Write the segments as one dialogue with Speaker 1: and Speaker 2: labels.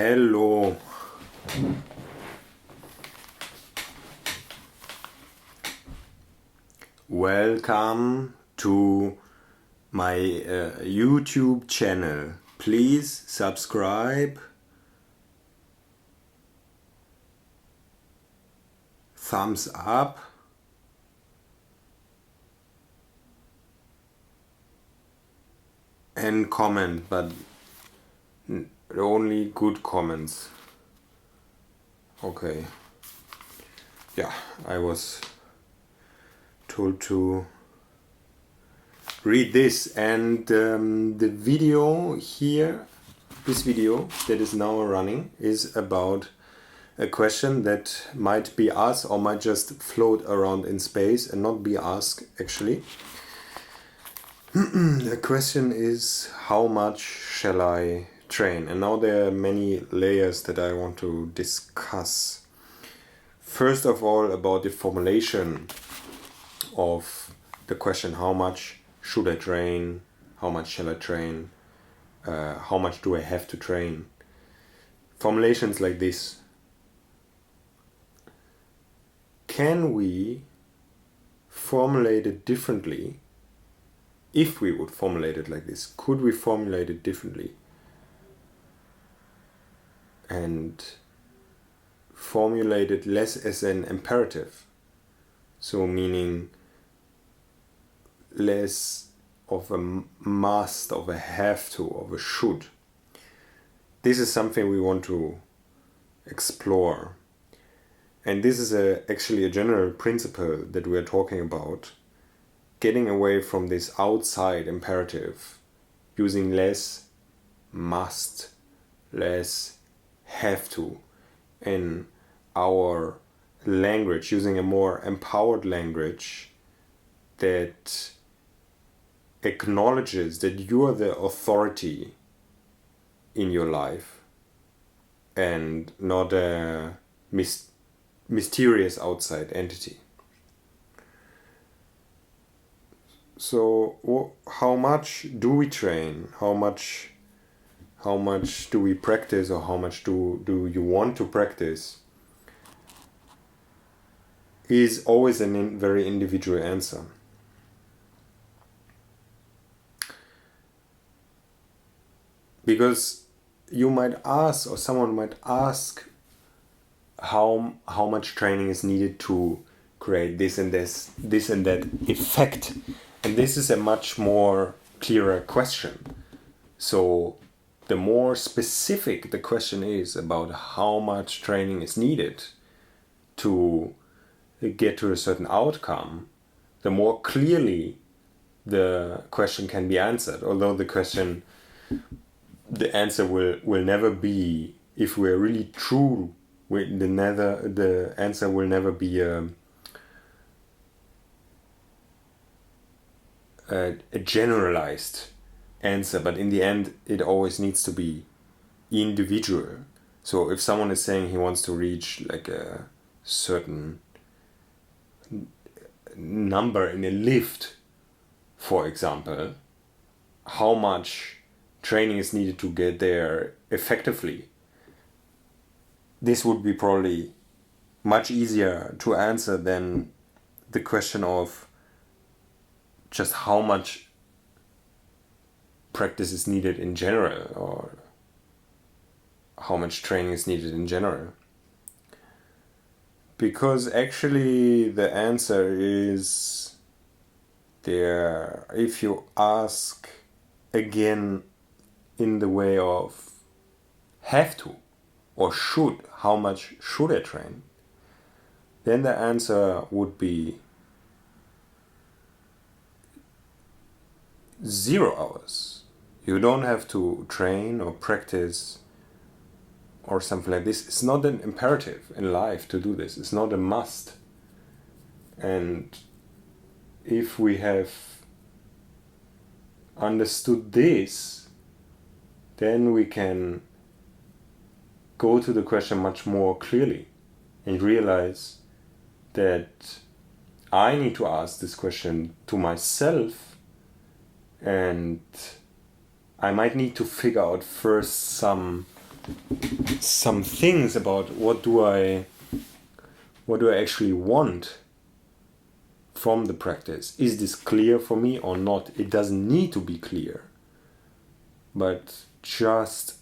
Speaker 1: Hello. Welcome to my YouTube channel. Please subscribe, thumbs up, and comment, but only good comments. Okay. Yeah, I was told to read this, and the video here, this video that is now running, is about a question that might be asked or might just float around in space and not be asked actually. The question is, how much shall I train? And now there are many layers that I want to discuss. First of all, about the formulation of the question, how much should I train? How much shall I train? How much do I have to train? Formulations like this. Can we formulate it differently? If we would formulate it like this, could we formulate it differently? And formulate it less as an imperative. So meaning less of a must, of a have to, of a should. This is something we want to explore. And this is actually a general principle that we are talking about. Getting away from this outside imperative, using less must, less have to in our language, using a more empowered language that acknowledges that you are the authority in your life and not a mysterious outside entity. So how much do we train? How much do we practice, or how much do you want to practice? Is always a very individual answer. Because you might ask, or someone might ask, how much training is needed to create this and that effect. And this is a much more clearer question. So the more specific the question is about how much training is needed to get to a certain outcome, the more clearly the question can be answered. Although the answer will never be, if we're really true, the answer will never be a generalized answer, but in the end it always needs to be individual. So if someone is saying he wants to reach like a certain number in a lift, for example, how much training is needed to get there effectively, this would be probably much easier to answer than the question of just how much practice is needed in general, or how much training is needed in general. Because actually the answer is there, if you ask again in the way of have to or should, how much should I train, then the answer would be 0 hours. You don't have to train or practice or something like this. It's not an imperative in life to do this. It's not a must. And if we have understood this, then we can go to the question much more clearly and realize that I need to ask this question to myself. And I might need to figure out first some some things about what do I actually want from the practice. Is this clear for me or not? It doesn't need to be clear, but just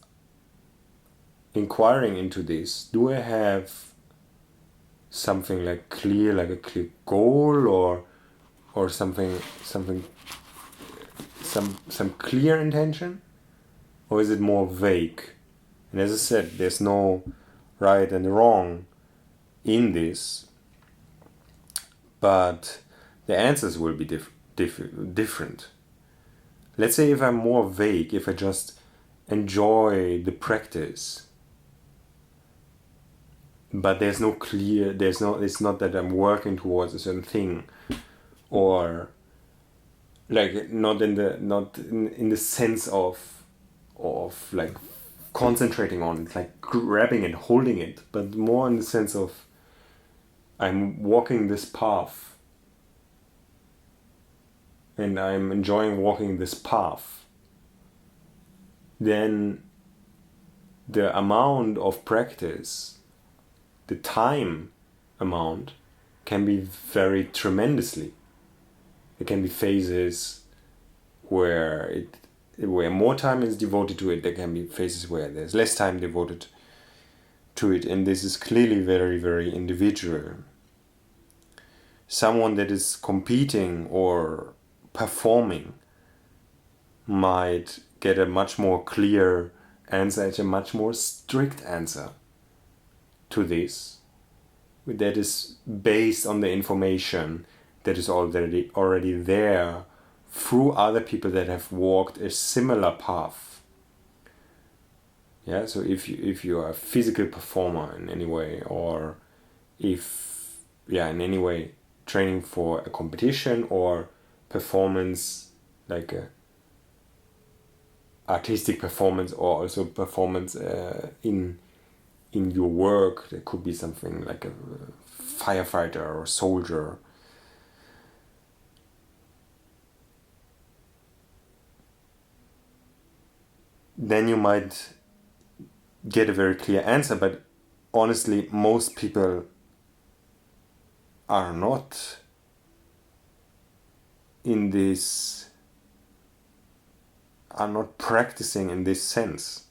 Speaker 1: inquiring into this. Do I have something like a clear goal, or something some clear intention, or is it more vague? And as I said, there's no right and wrong in this, but the answers will be different. Let's say if I'm more vague, if I just enjoy the practice, but it's not that I'm working towards a certain thing, or like not in the sense of like concentrating on it, like grabbing and holding it, but more in the sense of I'm walking this path and I'm enjoying walking this path, then the amount of practice, the time amount, can be vary tremendously. There can be phases where more time is devoted to it. There can be phases where there's less time devoted to it, and this is clearly very, very individual. Someone that is competing or performing might get a much more clear answer, a much more strict answer to this, that is based on the information that is already there through other people that have walked a similar path. Yeah, so if you are a physical performer in any way, or in any way training for a competition or performance, like a artistic performance, or also performance in your work, there could be something like a firefighter or a soldier. Then you might get a very clear answer, but honestly, most people are not practicing in this sense.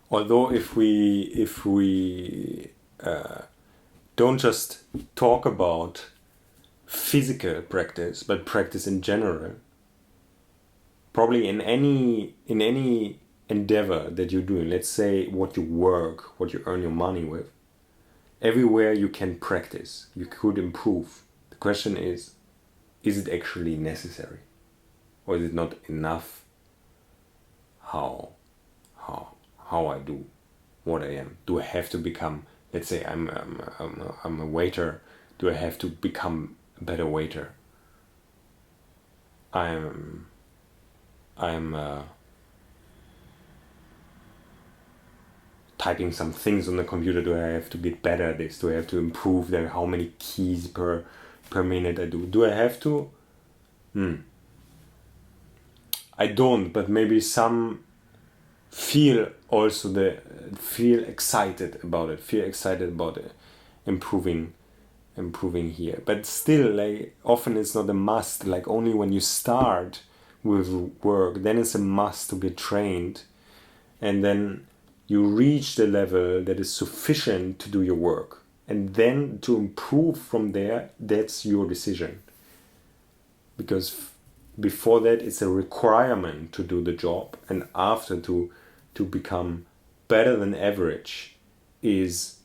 Speaker 1: Although if we don't just talk about physical practice, but practice in general, probably in any endeavor that you're doing, let's say what you work, what you earn your money with, everywhere you can practice, you could improve. The question is it actually necessary, or is it not enough how I do what I am? Do I have to become, let's say I'm a waiter, do I have to become a better waiter? I'm typing some things on the computer, do I have to get better at this? Do I have to improve how many keys per minute I do? Do I have to? I don't, but maybe some feel excited about it, improving here. But still, like, often it's not a must. Like, only when you start with work, then it's a must to get trained, and then you reach the level that is sufficient to do your work, and then to improve from there, that's your decision. Because before that, it's a requirement to do the job, and after to become better than average is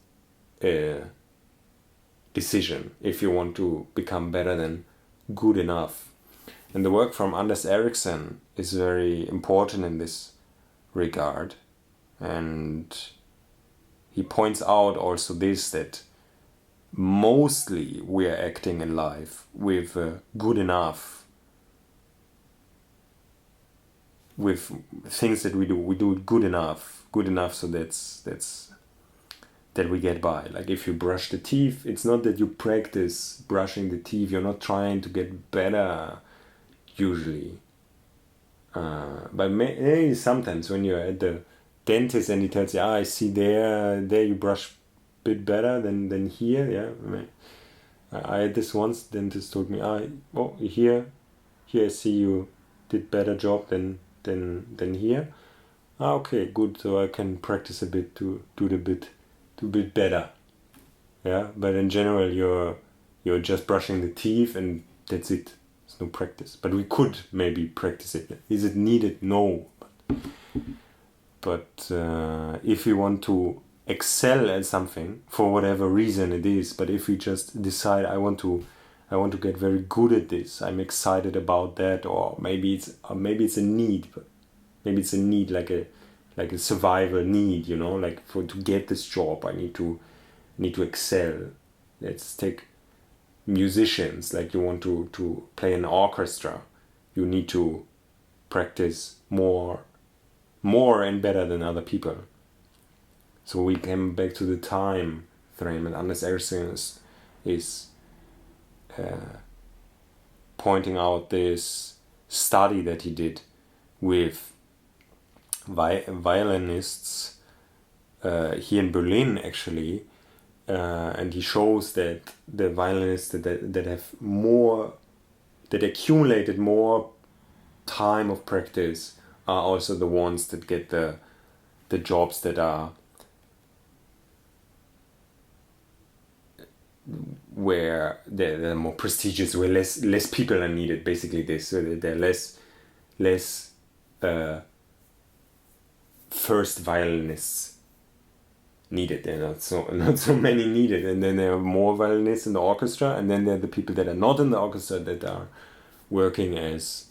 Speaker 1: a decision, if you want to become better than good enough. And the work from Anders Ericsson is very important in this regard, and he points out also this, that mostly we are acting in life with good enough, with things that we do it good enough, so that's that we get by. Like if you brush the teeth, it's not that you practice brushing the teeth. You're not trying to get better usually. But maybe sometimes when you're at the dentist and he tells you, I see there you brush a bit better than here. Yeah, I had this once. Dentist told me, here I see you did better job than here. Okay, good. So I can practice a bit to do a bit better. Yeah, but in general, you're just brushing the teeth and that's it. There's no practice. But we could maybe practice it. Is it needed? No. But if we want to excel at something for whatever reason it is, but if we just decide I want to get very good at this, I'm excited about that, or maybe it's a need, but maybe it's a need like a survival need, like to get this job I need to excel. Let's take musicians, like you want to play an orchestra, you need to practice more and better than other people. So we came back to the time frame, and Anders Ericsson is pointing out this study that he did with violinists here in Berlin actually, and he shows that the violinists that have that accumulated more time of practice are also the ones that get the jobs that are where they're more prestigious, where less people are needed. Basically, this, so they're less first violinists needed. They're not so many needed, and then there are more violinists in the orchestra, and then there are the people that are not in the orchestra that are working as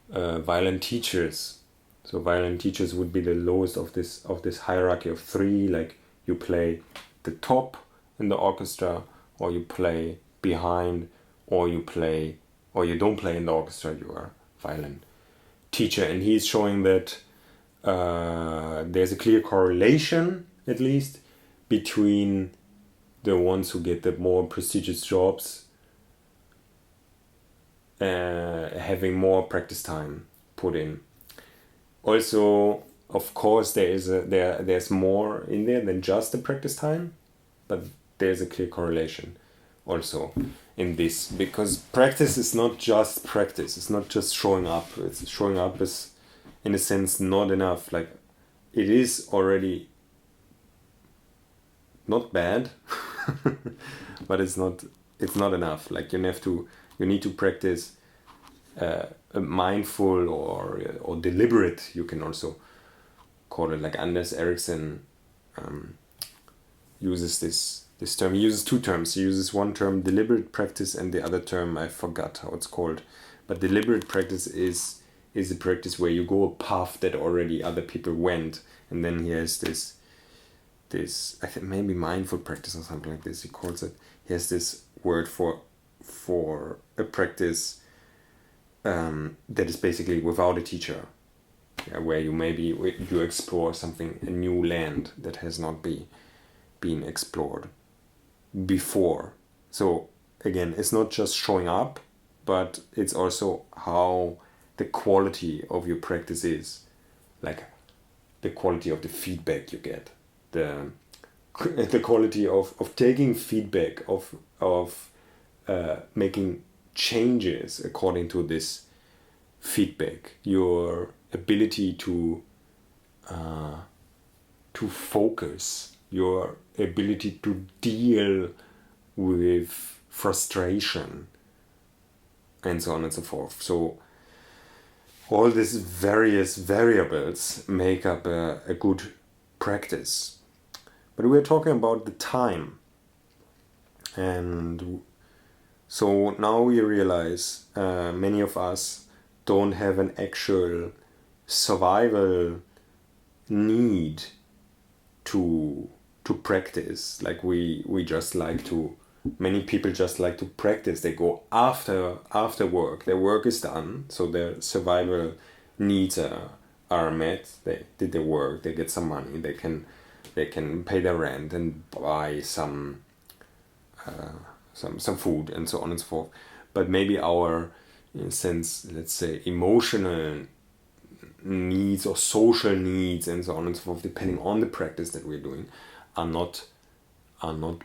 Speaker 1: violin teachers. So violin teachers would be the lowest of this hierarchy of three. Like you play the top in the orchestra, or you play behind, or you don't play in the orchestra. You are violin teacher, and he's showing that there's a clear correlation, at least, between the ones who get the more prestigious jobs having more practice time put in. Also, of course, there's more in there than just the practice time, but there's a clear correlation also in this, because practice is not just practice. It's not just showing up. It's showing up is, in a sense, not enough. Like, it is already not bad, but it's not enough. Like, you need to practice mindful or deliberate. You can also call it, like Anders Ericsson uses this term. He uses two terms. He uses one term, deliberate practice, and the other term, I forgot how it's called. But deliberate practice is a practice where you go a path that already other people went, and then he has this I think maybe mindful practice or something like this he calls it. He has this word for a practice that is basically without a teacher, where you explore something, a new land that has not been explored before. So again, it's not just showing up, but it's also how the quality of your practice is, like the quality of the feedback you get, the quality of taking feedback, of making changes according to this feedback, your ability to focus, your ability to deal with frustration, and so on and so forth. So all these various variables make up a good practice. But we're talking about the time. And so now we realize many of us don't have an actual survival need to practice. Like we just like to, many people just like to practice. They go after work. Their work is done, so their survival needs are met. They did their work, they get some money, they can They can pay their rent and buy some food and so on and so forth. But maybe our, in a sense, let's say, emotional needs or social needs and so on and so forth, depending on the practice that we're doing, are not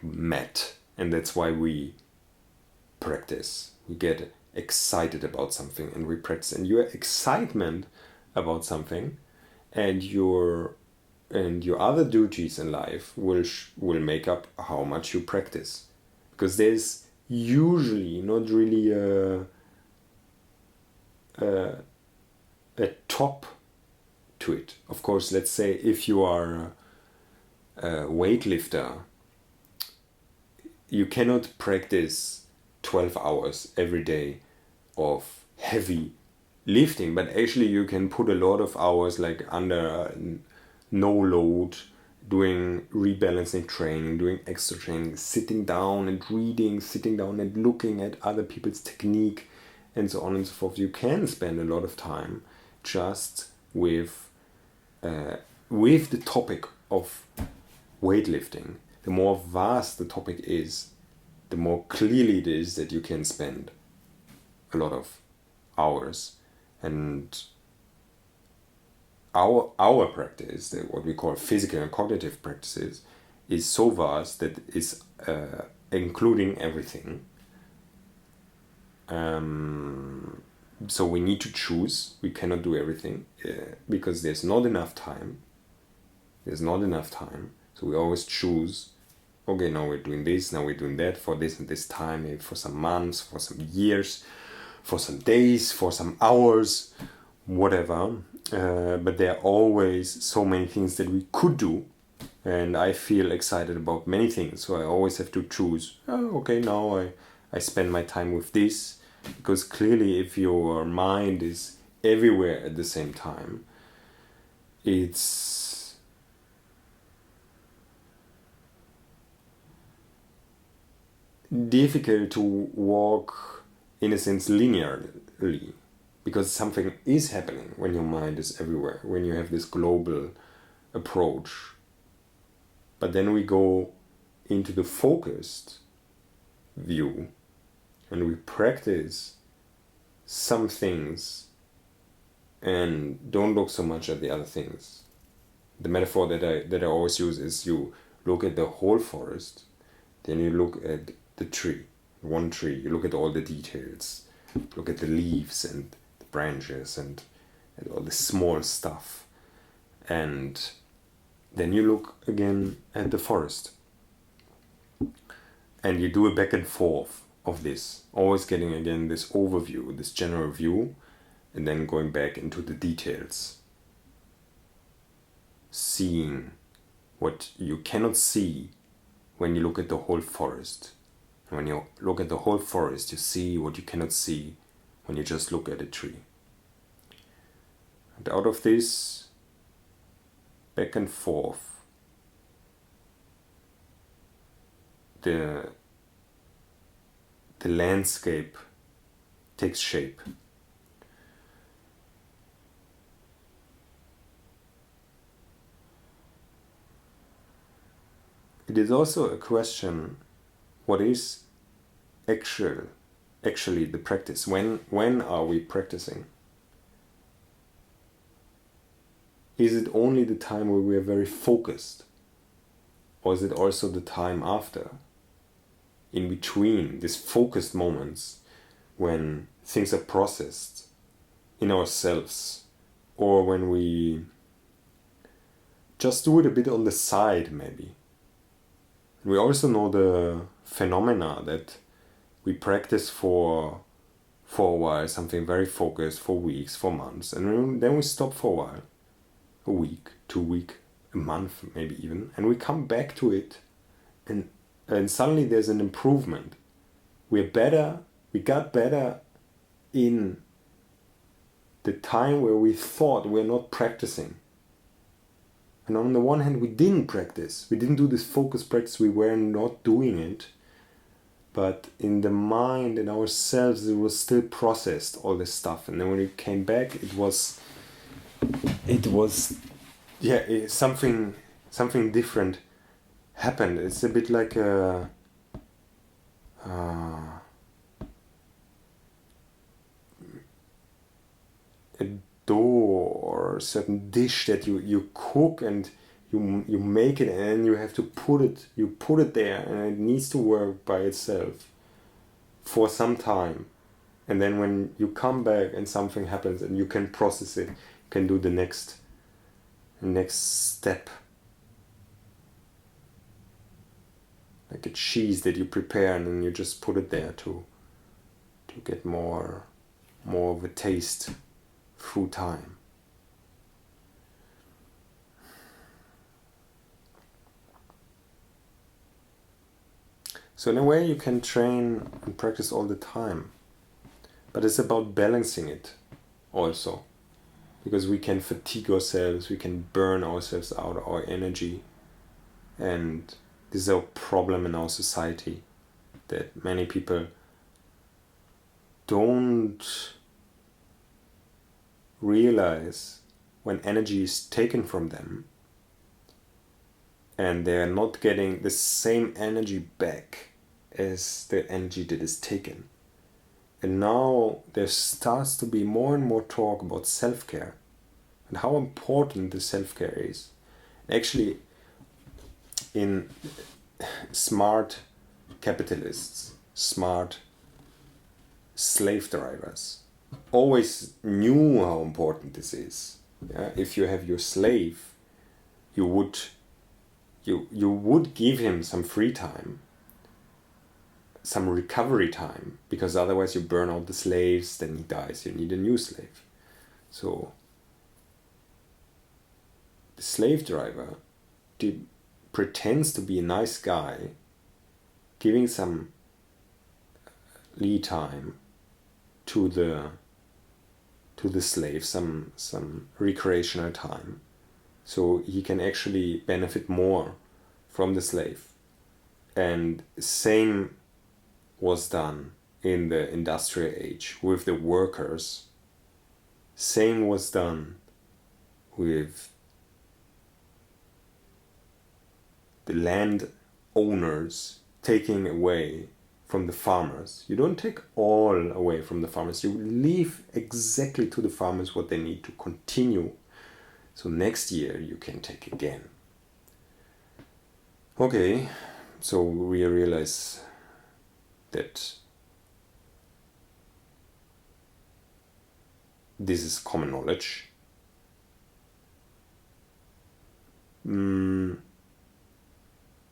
Speaker 1: met. And that's why we practice. We get excited about something and we practice. And your excitement about something and your other duties in life will make up how much you practice, because there's usually not really a top to it. Of course, let's say if you are a weightlifter, you cannot practice 12 hours every day of heavy lifting, but actually you can put a lot of hours like under no load, doing rebalancing training, doing extra training, sitting down and reading, sitting down and looking at other people's technique and so on and so forth. You can spend a lot of time just with the topic of weightlifting. The more vast the topic is, the more clearly it is that you can spend a lot of hours. And our practice, what we call physical and cognitive practices, is so vast that is including everything. So we need to choose. We cannot do everything because there's not enough time. So we always choose, okay, now we're doing this, now we're doing that, for this and this time, maybe for some months, for some years, for some days, for some hours, whatever. But there are always so many things that we could do, and I feel excited about many things, so I always have to choose, okay, now I spend my time with this, because clearly if your mind is everywhere at the same time, it's difficult to walk, in a sense, linearly, because something is happening when your mind is everywhere, when you have this global approach. But then we go into the focused view and we practice some things and don't look so much at the other things. The metaphor that I always use is you look at the whole forest, then you look at the tree, one tree, you look at all the details, look at the leaves and the branches and all the small stuff, and then you look again at the forest and you do a back and forth of this, always getting again this overview, this general view, and then going back into the details, seeing what you cannot see when you look at the whole forest. And when you look at the whole forest, you see what you cannot see when you just look at a tree. And out of this back and forth, the landscape takes shape. It is also a question, what is actually the practice? When are we practicing? Is it only the time where we are very focused? Or is it also the time after? In between these focused moments when things are processed in ourselves, or when we just do it a bit on the side maybe. We also know the phenomena that we practice for a while, something very focused, for weeks, for months, and then we stop for a while, a week, 2 weeks, a month maybe even, and we come back to it, and suddenly there's an improvement. We got better in the time where we thought we're not practicing. And on the one hand, we didn't practice. We didn't do this focus practice. We were not doing it. But in the mind, in ourselves, it was still processed, all this stuff. And then when it came back, it was something something different happened. It's a bit like a dough or a certain dish that you cook and you make it, and you have to put it there, and it needs to work by itself for some time, and then when you come back and something happens and you can process it, you can do the next step. Like a cheese that you prepare and then you just put it there to get more of a taste through time. So in a way you can train and practice all the time, but it's about balancing it also, because we can fatigue ourselves, we can burn ourselves out, our energy, and this is a problem in our society, that many people don't realize when energy is taken from them and they are not getting the same energy back as the energy that is taken. And now there starts to be more and more talk about self-care and how important the self-care is. Actually, in smart capitalists, smart slave drivers always knew how important this is. Yeah? If you have your slave, you would give him some free time, some recovery time, because otherwise you burn out the slaves, then he dies, you need a new slave. So the slave driver pretends to be a nice guy, giving some lead time to the slave, some recreational time, so he can actually benefit more from the slave. And same was done in the industrial age with the workers. Same was done with the land owners taking away from the farmers. You don't take all away from the farmers. You leave exactly to the farmers what they need to continue. So next year you can take again. Okay, so we realize that this is common knowledge.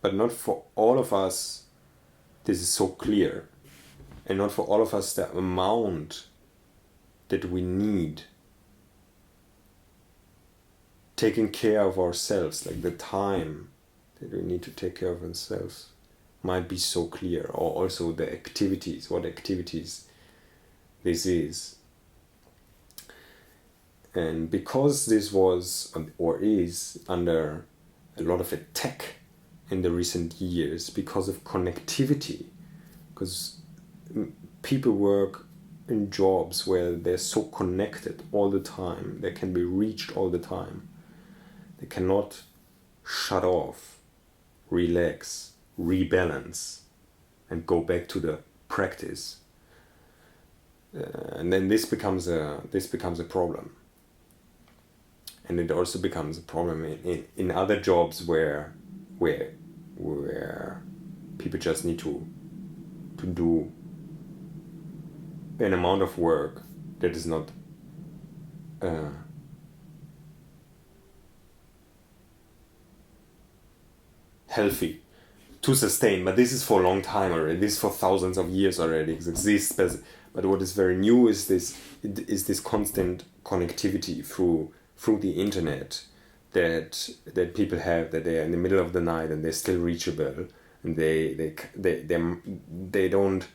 Speaker 1: But not for all of us this is so clear, and not for all of us the amount that we need taking care of ourselves, like the time that we need to take care of ourselves, might be so clear, or also the activities, what activities this is. And because this was or is under a lot of attack in the recent years because of connectivity, because people work in jobs where they're so connected all the time, they can be reached all the time, they cannot shut off, relax, rebalance, and go back to the practice. And then this becomes a problem. And it also becomes a problem in other jobs where people just need to do an amount of work that is not healthy to sustain. But this is for a long time already. This is for thousands of years already. It exists. But what is very new is this constant connectivity through the internet that people have, that they are in the middle of the night and they're still reachable, and they don't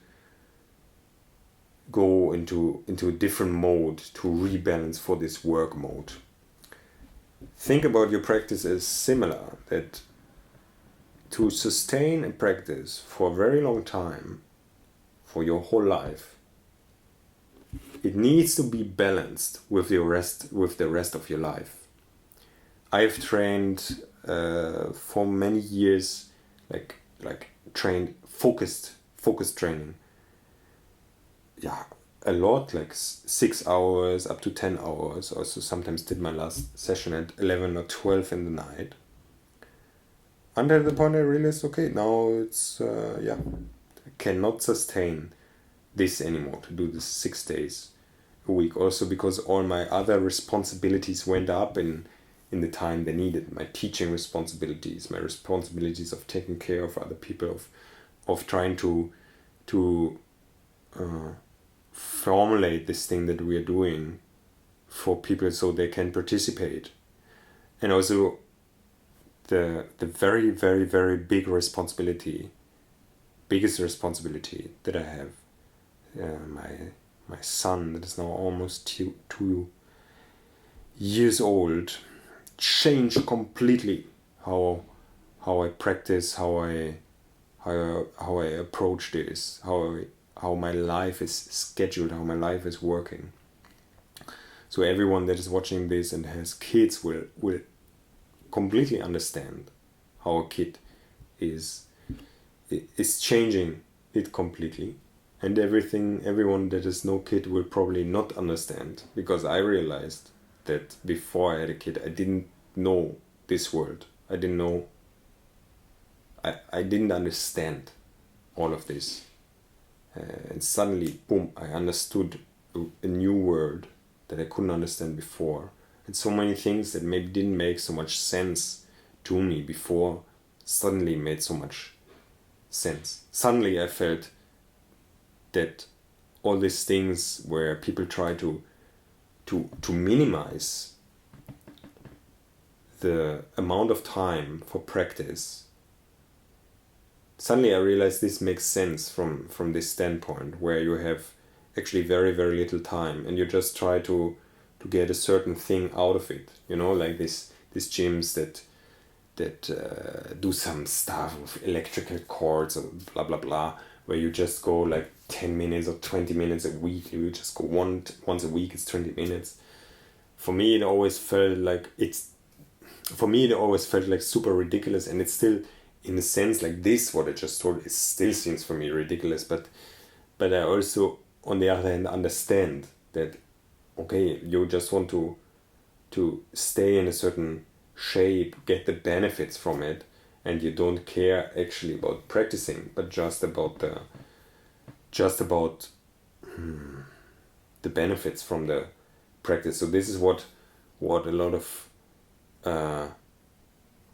Speaker 1: go into a different mode to rebalance for this work mode. Think about your practice as similar, that to sustain a practice for a very long time, for your whole life, it needs to be balanced with the rest of your life. I've trained for many years like trained focused training. Yeah, a lot, like 6 hours up to 10 hours. Also sometimes did my last session at 11 or 12 in the night. Until the point I realized, okay, now it's I cannot sustain this anymore, to do this 6 days a week. Also because all my other responsibilities went up in the time they needed. My teaching responsibilities, my responsibilities of taking care of other people, of trying to formulate this thing that we are doing for people so they can participate. And also the very, very, very biggest responsibility that I have, my son that is now almost 2 years old, changed completely how I practice, how I approach this, how my life is scheduled, how my life is working. So everyone that is watching this and has kids will completely understand how a kid is changing it completely. And everyone that has no kid will probably not understand, because I realized that before I had a kid, I didn't know this world. I didn't understand all of this. And suddenly, boom, I understood a new world that I couldn't understand before. And so many things that maybe didn't make so much sense to me before suddenly made so much sense. Suddenly I felt that all these things where people try to minimize the amount of time for practice, suddenly I realized this makes sense from this standpoint, where you have actually very, very little time and you just try to get a certain thing out of it, like these gyms that do some stuff with electrical cords and blah blah blah, where you just go like 10 minutes or 20 minutes a week. You just go once a week, it's 20 minutes. For me it always felt like super ridiculous, and it's still, in a sense, like this what I just told, it still seems for me ridiculous, but I also on the other hand understand that, okay, you just want to stay in a certain shape, get the benefits from it, and you don't care actually about practicing, but just about the benefits from the practice. So this is what a lot of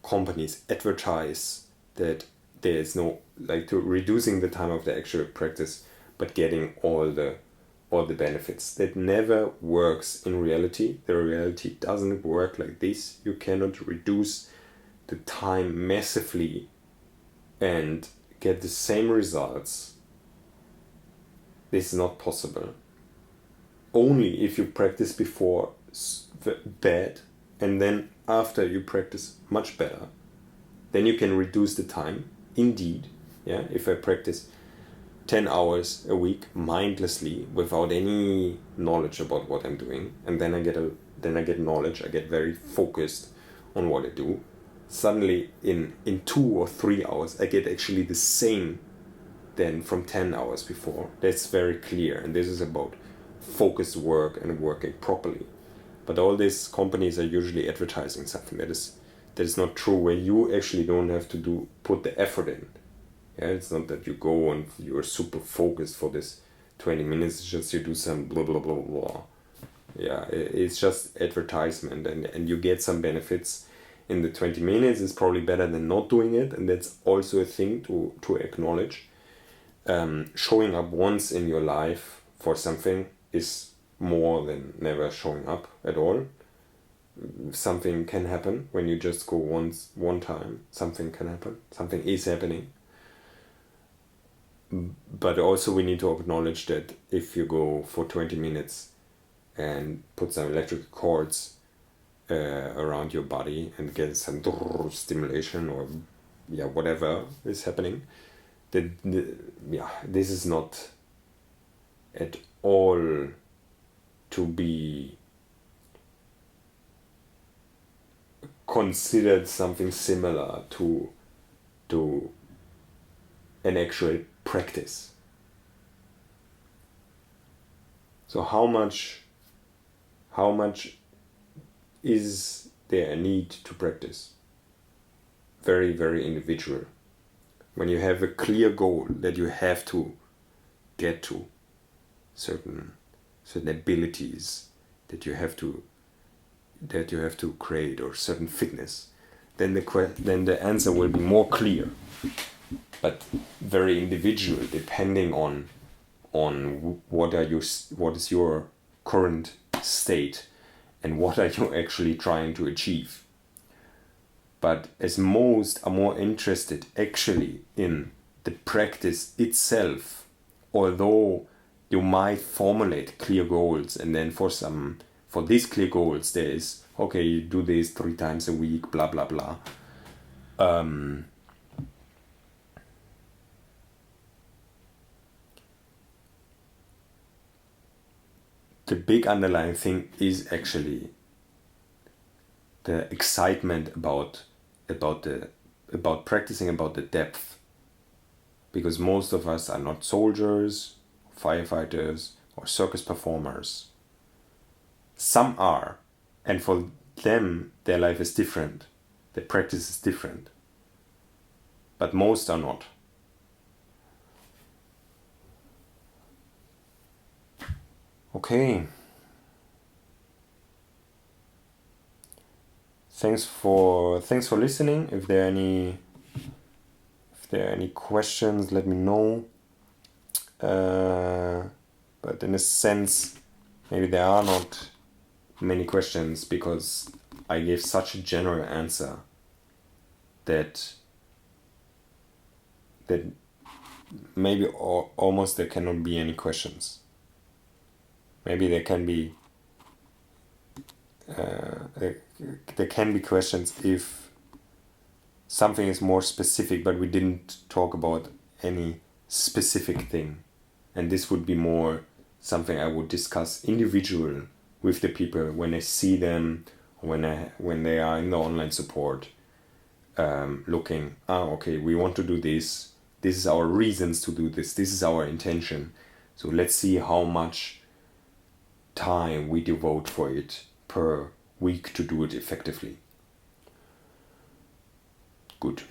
Speaker 1: companies advertise, that there is no, like, to reducing the time of the actual practice but getting all the benefits. That never works in reality. The reality doesn't work like this. You cannot reduce the time massively and get the same results. This is not possible. Only if you practice before bad, and then after you practice much better, then you can reduce the time. Indeed, yeah. If I practice 10 hours a week mindlessly without any knowledge about what I'm doing, and then I get knowledge, I get very focused on what I do, suddenly in 2 or 3 hours I get actually the same than from 10 hours before. That's very clear, and this is about focused work and working properly. But all these companies are usually advertising something that is not true, where you actually don't have to put the effort in. Yeah, it's not that you go and you're super focused for this 20 minutes, it's just you do some blah blah blah blah. Yeah, it's just advertisement, and you get some benefits in the 20 minutes. It's probably better than not doing it, and that's also a thing to acknowledge. Showing up once in your life for something is more than never showing up at all. Something can happen when you just go one time. Something can happen. Something is happening. But also we need to acknowledge that if you go for 20 minutes and put some electric cords around your body and get some stimulation, or whatever is happening, this is not at all to be considered something similar to an actual practice. So how much is there a need to practice? Very, very individual. When you have a clear goal that you have to get to, certain abilities that you have to create, or certain fitness, then the answer will be more clear, but very individual, depending on what is your current state and what are you actually trying to achieve. But as most are more interested actually in the practice itself, although you might formulate clear goals, and then for these clear goals there is, okay, you do this 3 times a week, blah blah blah. The big underlying thing is actually the excitement about practicing, about the depth, because most of us are not soldiers, firefighters, or circus performers. Some are, and for them their life is different, their practice is different, but most are not. Okay. Thanks for listening. If there are any questions, let me know. But in a sense, maybe there are not many questions, because I gave such a general answer that maybe almost there cannot be any questions. Maybe there can be questions if something is more specific, but we didn't talk about any specific thing, and this would be more something I would discuss individual with the people when I see them, when they are in the online support, looking, okay, we want to do this is our reasons to do this is our intention, so let's see how much time we devote for it per week to do it effectively. Good.